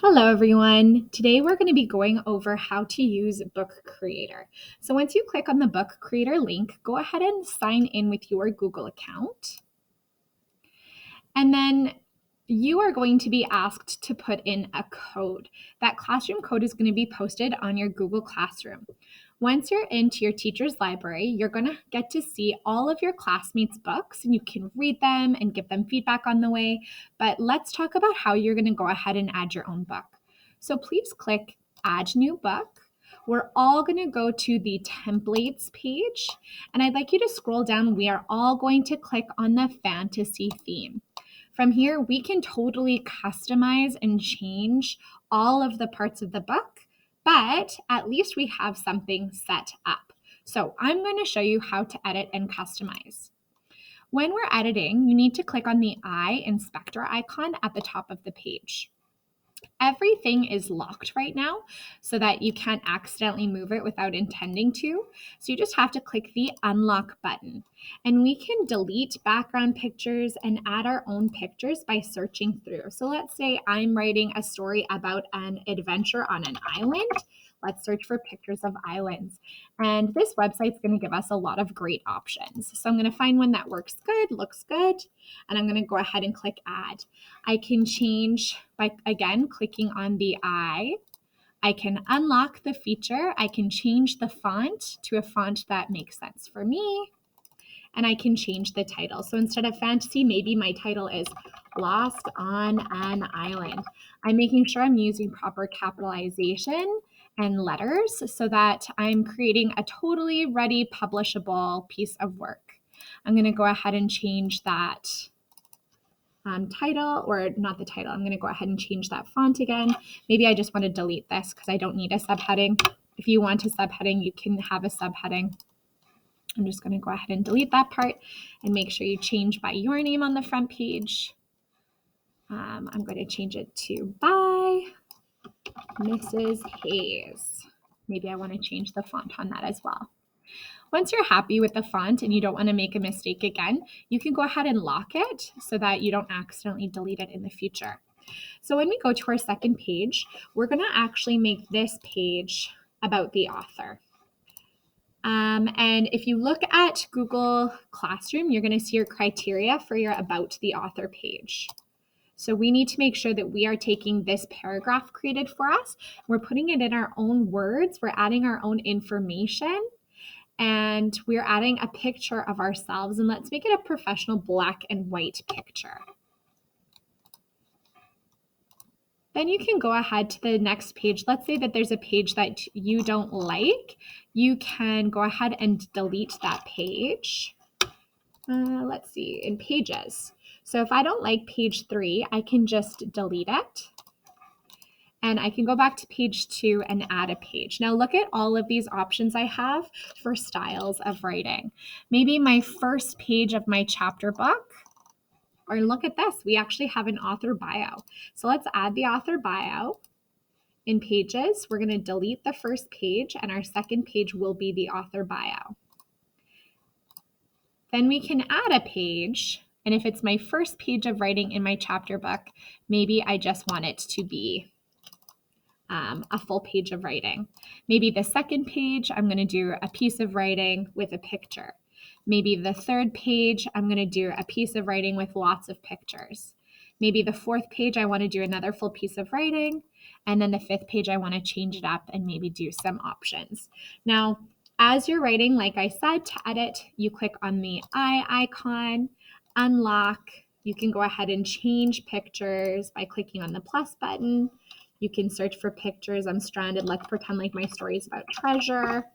Hello everyone. Today we're going to be going over how to use Book Creator. So once you click on the Book Creator link, go ahead and sign in with your Google account. And then you are going to be asked to put in a code. That classroom code is going to be posted on your Google Classroom. Once you're into your teacher's library, you're going to get to see all of your classmates' books and you can read them and give them feedback on the way. But let's talk about how you're going to go ahead and add your own book. So please click Add New Book. We're all going to go to the templates page, and I'd like you to scroll down. We are all going to click on the fantasy theme. From here, we can totally customize and change all of the parts of the book, but at least we have something set up. So I'm going to show you how to edit and customize. When we're editing, you need to click on the eye inspector icon at the top of the page. Everything is locked right now so that you can't accidentally move it without intending to. So you just have to click the unlock button. And we can delete background pictures and add our own pictures by searching through. So let's say I'm writing a story about an adventure on an island. Let's search for pictures of islands. And this website's going to give us a lot of great options. So I'm going to find one that works good, looks good, and I'm going to go ahead and click add. I can change by, again, clicking on the eye. I can unlock the feature. I can change the font to a font that makes sense for me. And I can change the title. So instead of fantasy, maybe my title is Lost on an Island. I'm making sure I'm using proper capitalization and letters so that I'm creating a totally ready, publishable piece of work. I'm going to go ahead and change that title, or not the title. I'm going to go ahead and change that font again. Maybe I just want to delete this because I don't need a subheading. If you want a subheading, you can have a subheading. I'm just going to go ahead and delete that part and make sure you change by your name on the front page. I'm going to change it to by Mrs. Hayes. Maybe I want to change the font on that as well. Once you're happy with the font and you don't want to make a mistake again, you can go ahead and lock it so that you don't accidentally delete it in the future. So when we go to our second page, we're going to actually make this page about the author. And if you look at Google Classroom, you're going to see your criteria for your About the Author page. So we need to make sure that we are taking this paragraph created for us. We're putting it in our own words. We're adding our own information. And we're adding a picture of ourselves. And let's make it a professional black and white picture. Then you can go ahead to the next page. Let's say that there's a page that you don't like. You can go ahead and delete that page. Let's see, in pages. So if I don't like page 3, I can just delete it. And I can go back to page 2 and add a page. Now look at all of these options I have for styles of writing. Maybe my first page of my chapter book, or look at this, we actually have an author bio. So let's add the author bio. In pages, we're going to delete the first page and our second page will be the author bio. Then we can add a page, and if it's my first page of writing in my chapter book, maybe I just want it to be a full page of writing. Maybe the second page, I'm going to do a piece of writing with a picture. Maybe the third page, I'm going to do a piece of writing with lots of pictures. Maybe the fourth page, I want to do another full piece of writing. And then the fifth page, I want to change it up and maybe do some options. Now, as you're writing, like I said, to edit, you click on the eye icon, unlock. You can go ahead and change pictures by clicking on the plus button. You can search for pictures. I'm stranded. Let's pretend like my story is about treasure.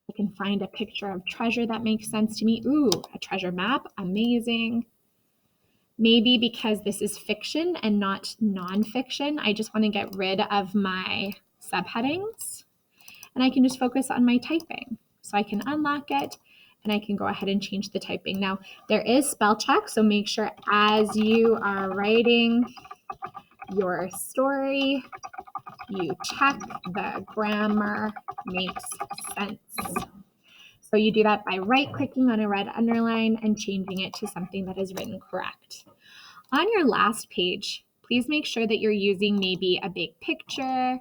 I can find a picture of treasure that makes sense to me. Ooh, a treasure map. Amazing. Maybe because this is fiction and not nonfiction, I just want to get rid of my subheadings and I can just focus on my typing. So I can unlock it and I can go ahead and change the typing. Now, there is spell check, so make sure as you are writing your story, you check the grammar makes sense. So you do that by right-clicking on a red underline and changing it to something that is written correct. On your last page, Please make sure that you're using maybe a big picture.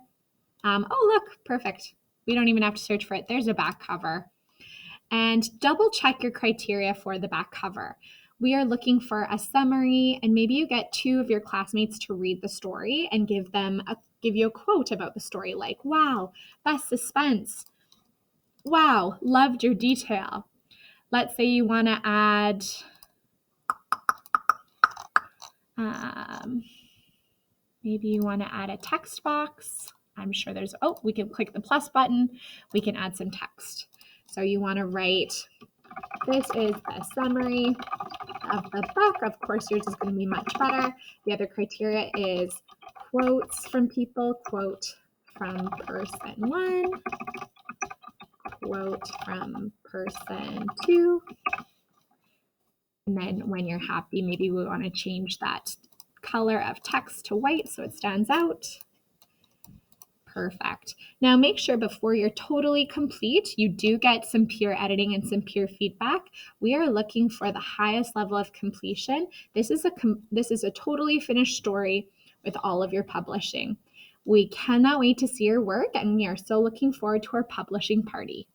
Oh, look, perfect. We don't even have to search for it. There's a back cover. And double check your criteria for the back cover. We are looking for a summary, and maybe you get 2 of your classmates to read the story and give you a quote about the story, like, wow, best suspense. Wow, loved your detail. Let's say you want to add maybe you want to add a text box. I'm sure we can click the plus button. We can add some text. So you want to write, this is the summary of the book. Of course, yours is going to be much better. The other criteria is quotes from people, quote from person 1, quote from person 2. And then when you're happy, maybe we want to change that color of text to white so it stands out. Perfect. Now make sure before you're totally complete, you do get some peer editing and some peer feedback. We are looking for the highest level of completion. This is a totally finished story with all of your publishing. We cannot wait to see your work, and we are so looking forward to our publishing party.